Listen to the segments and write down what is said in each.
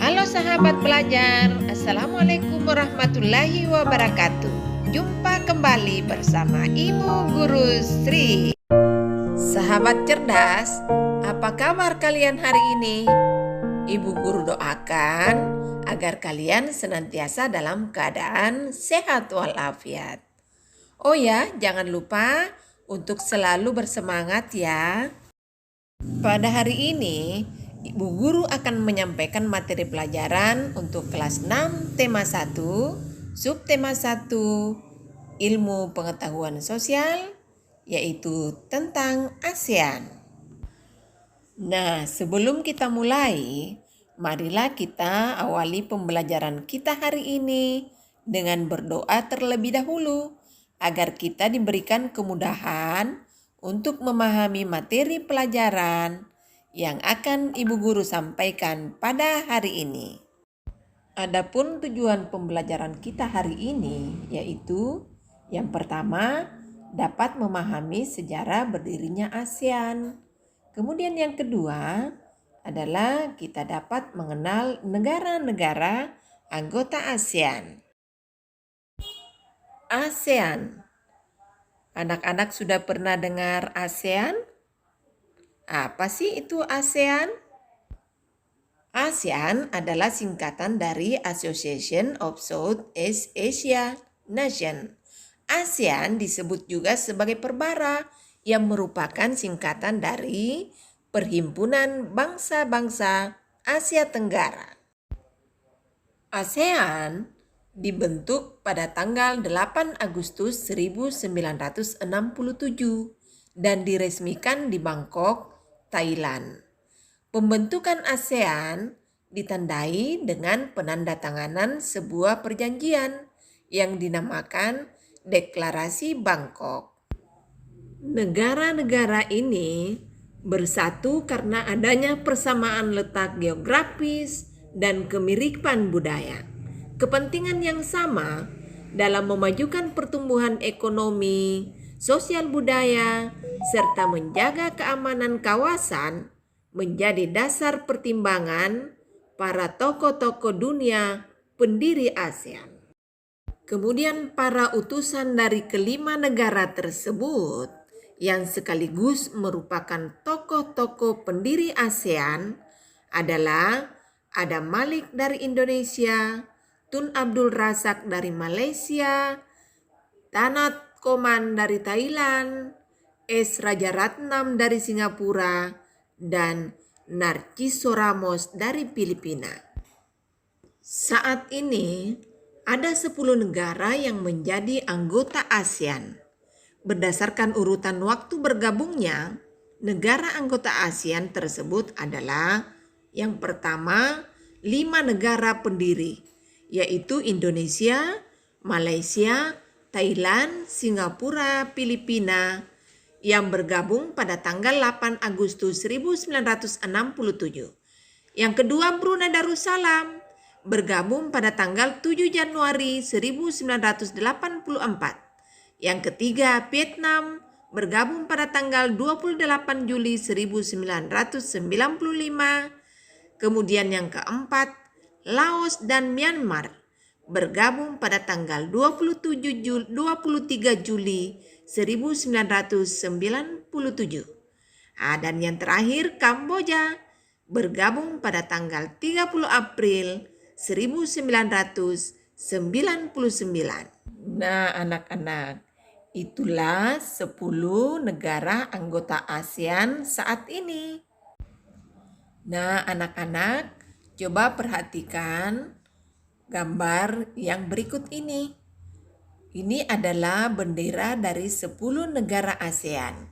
Halo sahabat pelajar, Assalamualaikum warahmatullahi wabarakatuh. Jumpa kembali bersama Ibu Guru Sri. Sahabat cerdas, apa kabar kalian hari ini? Ibu Guru doakan agar kalian senantiasa dalam keadaan sehat walafiat. Oh ya, jangan lupa untuk selalu bersemangat ya. Pada hari ini, Ibu Guru akan menyampaikan materi pelajaran untuk kelas 6 tema 1, subtema 1, ilmu pengetahuan sosial, yaitu tentang ASEAN. Nah, sebelum kita mulai, marilah kita awali pembelajaran kita hari ini dengan berdoa terlebih dahulu agar kita diberikan kemudahan untuk memahami materi pelajaran yang akan Ibu Guru sampaikan pada hari ini. Adapun tujuan pembelajaran kita hari ini yaitu yang pertama, dapat memahami sejarah berdirinya ASEAN. Kemudian yang kedua adalah kita dapat mengenal negara-negara anggota ASEAN. ASEAN. Anak-anak sudah pernah dengar ASEAN? Apa sih itu ASEAN? ASEAN adalah singkatan dari Association of Southeast Asia Nations. ASEAN disebut juga sebagai perbara yang merupakan singkatan dari Perhimpunan Bangsa-Bangsa Asia Tenggara. ASEAN dibentuk pada tanggal 8 Agustus 1967 dan diresmikan di Bangkok, Thailand. Pembentukan ASEAN ditandai dengan penandatanganan sebuah perjanjian yang dinamakan Deklarasi Bangkok. Negara-negara ini bersatu karena adanya persamaan letak geografis dan kemiripan budaya. Kepentingan yang sama dalam memajukan pertumbuhan ekonomi, sosial budaya, serta menjaga keamanan kawasan menjadi dasar pertimbangan para tokoh-tokoh dunia pendiri ASEAN. Kemudian para utusan dari kelima negara tersebut yang sekaligus merupakan tokoh-tokoh pendiri ASEAN adalah Adam Malik dari Indonesia, Tun Abdul Razak dari Malaysia, Tanat Koman dari Thailand, S. Rajaratnam dari Singapura, dan Narciso Ramos dari Filipina. Saat ini ada 10 negara yang menjadi anggota ASEAN. Berdasarkan urutan waktu bergabungnya, negara anggota ASEAN tersebut adalah yang pertama 5 negara pendiri, yaitu Indonesia, Malaysia, Thailand, Singapura, Filipina, yang bergabung pada tanggal 8 Agustus 1967. Yang kedua Brunei Darussalam bergabung pada tanggal 7 Januari 1984. Yang ketiga Vietnam bergabung pada tanggal 28 Juli 1995. Kemudian yang keempat Laos dan Myanmar bergabung pada tanggal 23 Juli 1997. Dan yang terakhir Kamboja bergabung pada tanggal 30 April 1999. Nah, anak-anak, itulah 10 negara anggota ASEAN saat ini. Nah, anak-anak, coba perhatikan gambar yang berikut ini. Ini adalah bendera dari 10 negara ASEAN,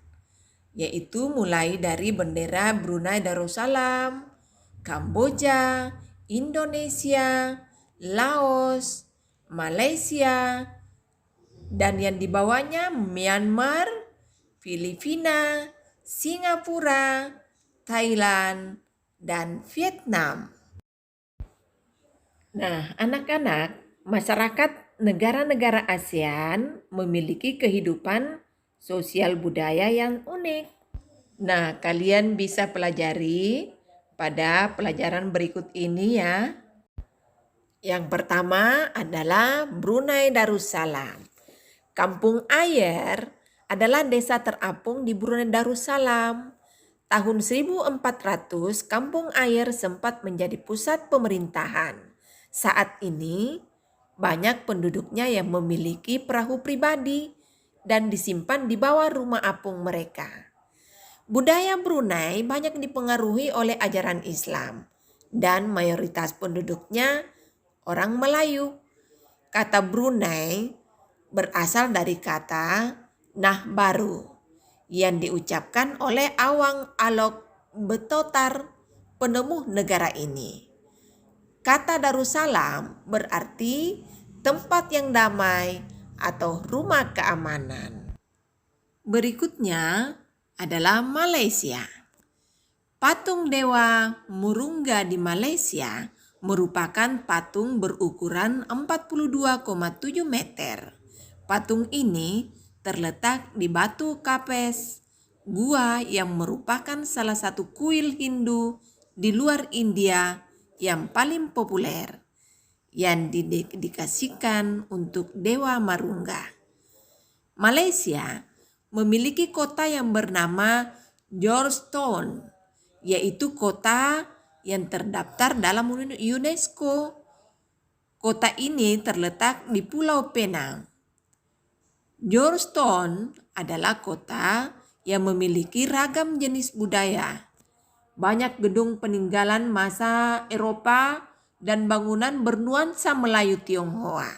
yaitu mulai dari bendera Brunei Darussalam, Kamboja, Indonesia, Laos, Malaysia, dan yang di bawahnya Myanmar, Filipina, Singapura, Thailand, dan Vietnam. Nah, anak-anak, masyarakat negara-negara ASEAN memiliki kehidupan sosial budaya yang unik. Nah, kalian bisa pelajari pada pelajaran berikut ini ya. Yang pertama adalah Brunei Darussalam. Kampung Ayer adalah desa terapung di Brunei Darussalam. Tahun 1400, Kampung Ayer sempat menjadi pusat pemerintahan. Saat ini, banyak penduduknya yang memiliki perahu pribadi dan disimpan di bawah rumah apung mereka. Budaya Brunei banyak dipengaruhi oleh ajaran Islam dan mayoritas penduduknya orang Melayu. Kata Brunei berasal dari kata nah baru yang diucapkan oleh Awang Alok Betotar, penemu negara ini. Kata Darussalam berarti tempat yang damai atau rumah keamanan. Berikutnya adalah Malaysia. Patung Dewa Murungga di Malaysia merupakan patung berukuran 42,7 meter. Patung ini terletak di Batu Kapes, gua yang merupakan salah satu kuil Hindu di luar India yang paling populer, yang didedikasikan untuk Dewa Marungga. Malaysia memiliki kota yang bernama Georgetown, yaitu kota yang terdaftar dalam UNESCO. Kota ini terletak di Pulau Penang. Georgetown adalah kota yang memiliki ragam jenis budaya. Banyak gedung peninggalan masa Eropa dan bangunan bernuansa Melayu Tionghoa.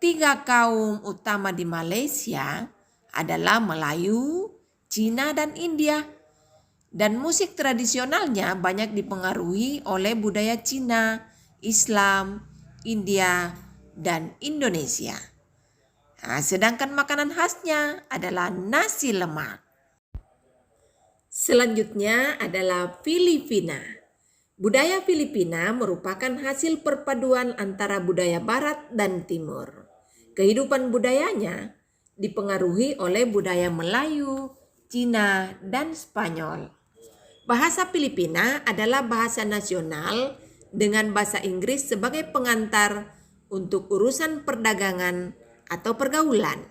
3 kaum utama di Malaysia adalah Melayu, Cina, dan India. Dan musik tradisionalnya banyak dipengaruhi oleh budaya Cina, Islam, India, dan Indonesia. Nah, sedangkan makanan khasnya adalah nasi lemak. Selanjutnya adalah Filipina. Budaya Filipina merupakan hasil perpaduan antara budaya Barat dan Timur. Kehidupan budayanya dipengaruhi oleh budaya Melayu, Cina, dan Spanyol. Bahasa Filipina adalah bahasa nasional dengan bahasa Inggris sebagai pengantar untuk urusan perdagangan atau pergaulan.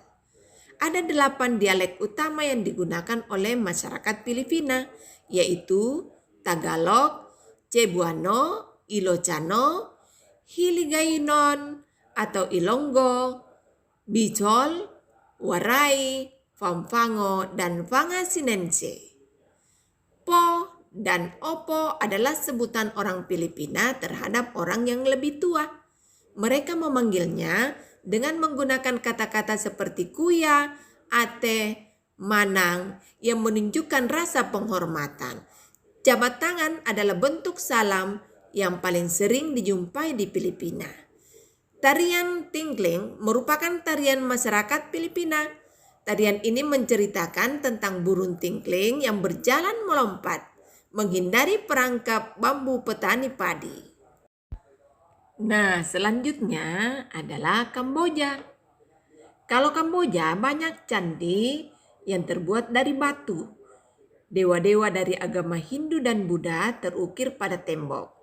Ada 8 dialek utama yang digunakan oleh masyarakat Filipina, yaitu Tagalog, Cebuano, Ilocano, Hiligaynon atau Ilonggo, Bicol, Waray, Pampanga, dan Pangasinense. Po dan opo adalah sebutan orang Filipina terhadap orang yang lebih tua. Mereka memanggilnya dengan menggunakan kata-kata seperti kuya, ate, manang yang menunjukkan rasa penghormatan. Jabat tangan adalah bentuk salam yang paling sering dijumpai di Filipina. Tarian tingkling merupakan tarian masyarakat Filipina. Tarian ini menceritakan tentang burung tingkling yang berjalan melompat, menghindari perangkap bambu petani padi. Nah, selanjutnya adalah Kamboja. Kalau Kamboja banyak candi yang terbuat dari batu. Dewa-dewa dari agama Hindu dan Buddha terukir pada tembok.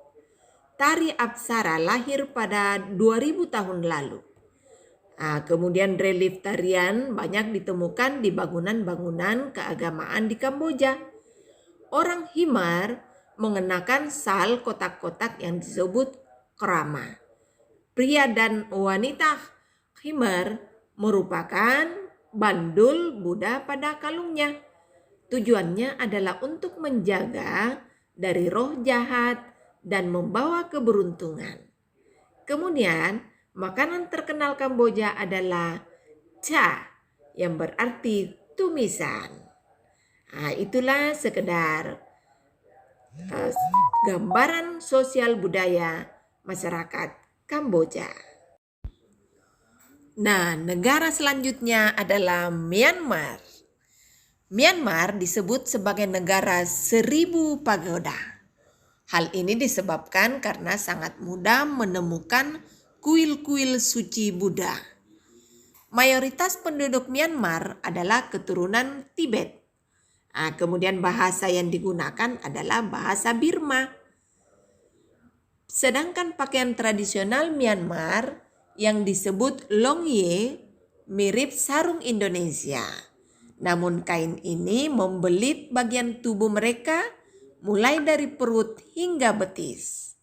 Tari Apsara lahir pada 2000 tahun lalu. Nah, kemudian relief tarian banyak ditemukan di bangunan-bangunan keagamaan di Kamboja. Orang Himar mengenakan sal kotak-kotak yang disebut krama. Pria dan wanita Khmer merupakan bandul Buddha pada kalungnya. Tujuannya adalah untuk menjaga dari roh jahat dan membawa keberuntungan. Kemudian, makanan terkenal Kamboja adalah cha yang berarti tumisan. Nah, itulah sekedar gambaran sosial budaya masyarakat Kamboja. Nah, negara selanjutnya adalah Myanmar. Myanmar disebut sebagai negara 1000 pagoda. Hal ini disebabkan karena sangat mudah menemukan kuil-kuil suci Buddha. Mayoritas penduduk Myanmar adalah keturunan Tibet. Kemudian bahasa yang digunakan adalah bahasa Birma. Sedangkan pakaian tradisional Myanmar yang disebut longye mirip sarung Indonesia. Namun kain ini membelit bagian tubuh mereka mulai dari perut hingga betis.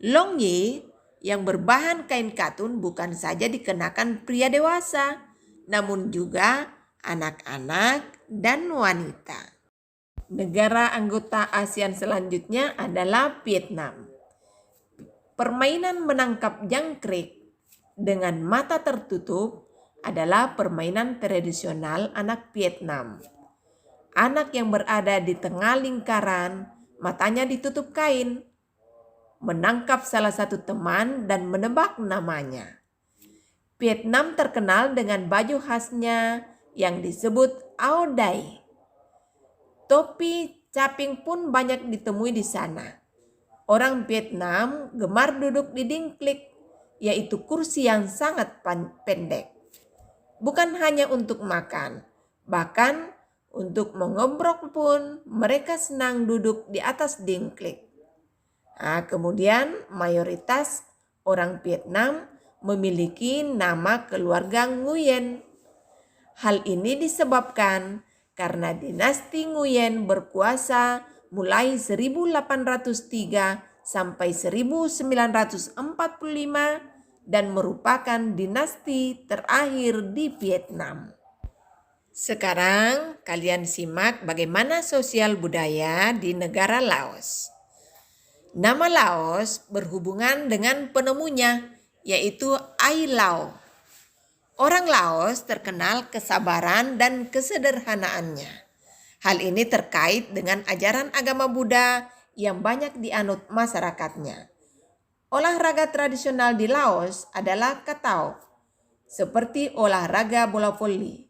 Longye yang berbahan kain katun bukan saja dikenakan pria dewasa, namun juga anak-anak dan wanita. Negara anggota ASEAN selanjutnya adalah Vietnam. Permainan menangkap jangkrik dengan mata tertutup adalah permainan tradisional anak Vietnam. Anak yang berada di tengah lingkaran, matanya ditutup kain, menangkap salah satu teman dan menebak namanya. Vietnam terkenal dengan baju khasnya yang disebut Ao Dai. Topi caping pun banyak ditemui di sana. Orang Vietnam gemar duduk di dingklik, yaitu kursi yang sangat pendek. Bukan hanya untuk makan, bahkan untuk mengobrol pun mereka senang duduk di atas dingklik. Kemudian mayoritas orang Vietnam memiliki nama keluarga Nguyen. Hal ini disebabkan karena dinasti Nguyen berkuasa mulai 1803 sampai 1945 dan merupakan dinasti terakhir di Vietnam. Sekarang kalian simak bagaimana sosial budaya di negara Laos. Nama Laos berhubungan dengan penemunya, yaitu Ai Lao. Orang Laos terkenal kesabaran dan kesederhanaannya. Hal ini terkait dengan ajaran agama Buddha yang banyak dianut masyarakatnya. Olahraga tradisional di Laos adalah katao, seperti olahraga bola voli,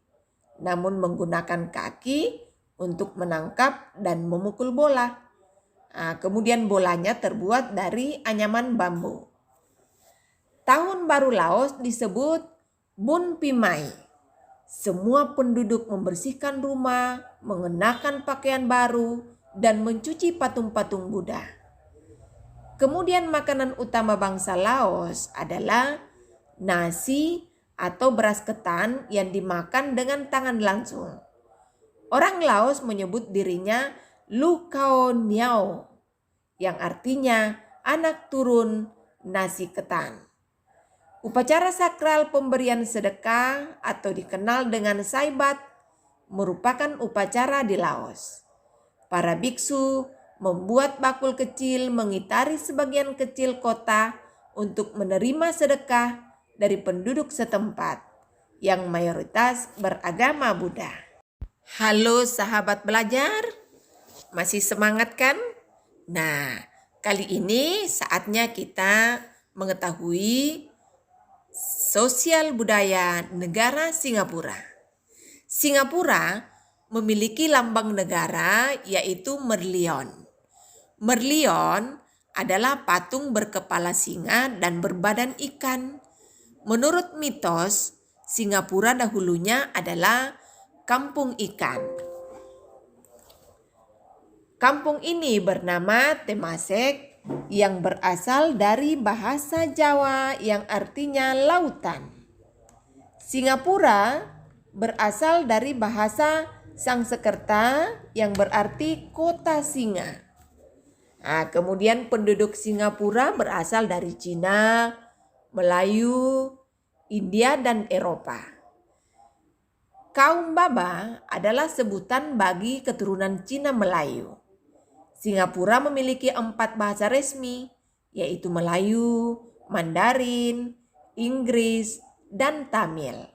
namun menggunakan kaki untuk menangkap dan memukul bola. Kemudian bolanya terbuat dari anyaman bambu. Tahun baru Laos disebut Bun Pimai. Semua penduduk membersihkan rumah, mengenakan pakaian baru, dan mencuci patung-patung Buddha. Kemudian makanan utama bangsa Laos adalah nasi atau beras ketan yang dimakan dengan tangan langsung. Orang Laos menyebut dirinya Lu Kao Niao, yang artinya anak turun nasi ketan. Upacara sakral pemberian sedekah atau dikenal dengan saibat merupakan upacara di Laos. Para biksu membuat bakul kecil mengitari sebagian kecil kota untuk menerima sedekah dari penduduk setempat yang mayoritas beragama Buddha. Halo sahabat belajar, masih semangat kan? Nah, kali ini saatnya kita mengetahui sosial budaya negara Singapura. Singapura memiliki lambang negara yaitu merlion. Merlion adalah patung berkepala singa dan berbadan ikan. Menurut mitos, Singapura dahulunya adalah kampung ikan. Kampung ini bernama Temasek yang berasal dari bahasa Jawa yang artinya lautan. Singapura berasal dari bahasa Sangsekerta yang berarti kota singa. Kemudian penduduk Singapura berasal dari Cina, Melayu, India, dan Eropa. Kaum Baba adalah sebutan bagi keturunan Cina Melayu. Singapura memiliki 4 bahasa resmi, yaitu Melayu, Mandarin, Inggris, dan Tamil.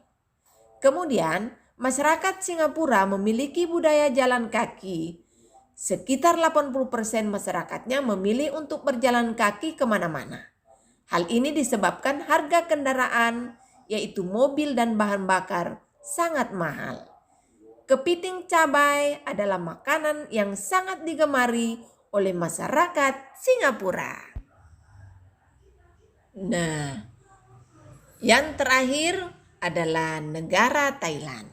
Kemudian, masyarakat Singapura memiliki budaya jalan kaki. Sekitar 80% masyarakatnya memilih untuk berjalan kaki kemana-mana. Hal ini disebabkan harga kendaraan, yaitu mobil dan bahan bakar, sangat mahal. Kepiting cabai adalah makanan yang sangat digemari oleh masyarakat Singapura. Nah, yang terakhir adalah negara Thailand.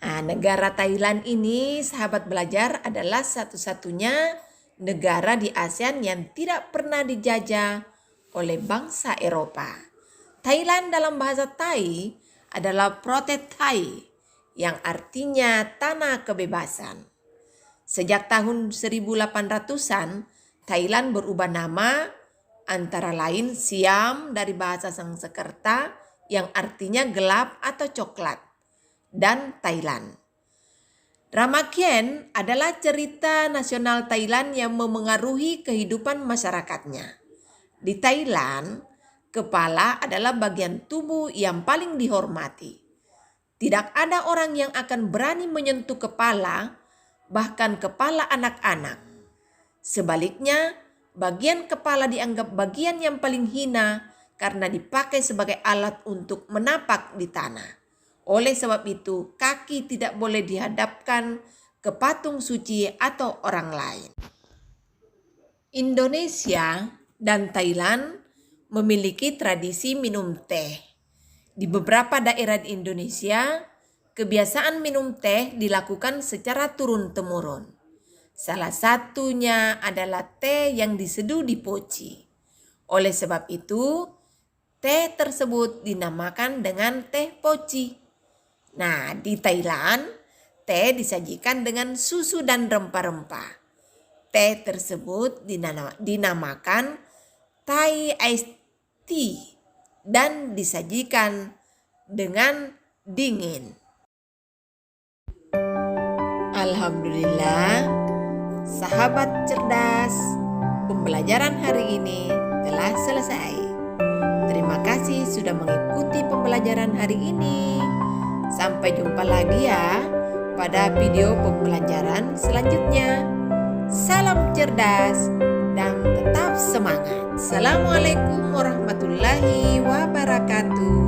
Nah, negara Thailand ini, sahabat belajar, adalah satu-satunya negara di ASEAN yang tidak pernah dijajah oleh bangsa Eropa. Thailand dalam bahasa Thai adalah Protet Thai, yang artinya tanah kebebasan. Sejak tahun 1800-an, Thailand berubah nama antara lain Siam dari bahasa Sanskerta yang artinya gelap atau coklat, dan Thailand. Ramakien adalah cerita nasional Thailand yang memengaruhi kehidupan masyarakatnya. Di Thailand, kepala adalah bagian tubuh yang paling dihormati. Tidak ada orang yang akan berani menyentuh kepala, bahkan kepala anak-anak. Sebaliknya, bagian kepala dianggap bagian yang paling hina karena dipakai sebagai alat untuk menapak di tanah. Oleh sebab itu, kaki tidak boleh dihadapkan ke patung suci atau orang lain. Indonesia dan Thailand memiliki tradisi minum teh. Di beberapa daerah di Indonesia, kebiasaan minum teh dilakukan secara turun-temurun. Salah satunya adalah teh yang diseduh di poci. Oleh sebab itu, teh tersebut dinamakan dengan teh poci. Nah, di Thailand, teh disajikan dengan susu dan rempah-rempah. Teh tersebut dinamakan Thai Iced Tea dan disajikan dengan dingin. Alhamdulillah, sahabat cerdas, pembelajaran hari ini telah selesai. Terima kasih sudah mengikuti pembelajaran hari ini. Sampai jumpa lagi ya pada video pembelajaran selanjutnya. Salam cerdas dan tetap semangat. Assalamualaikum warahmatullahi wabarakatuh.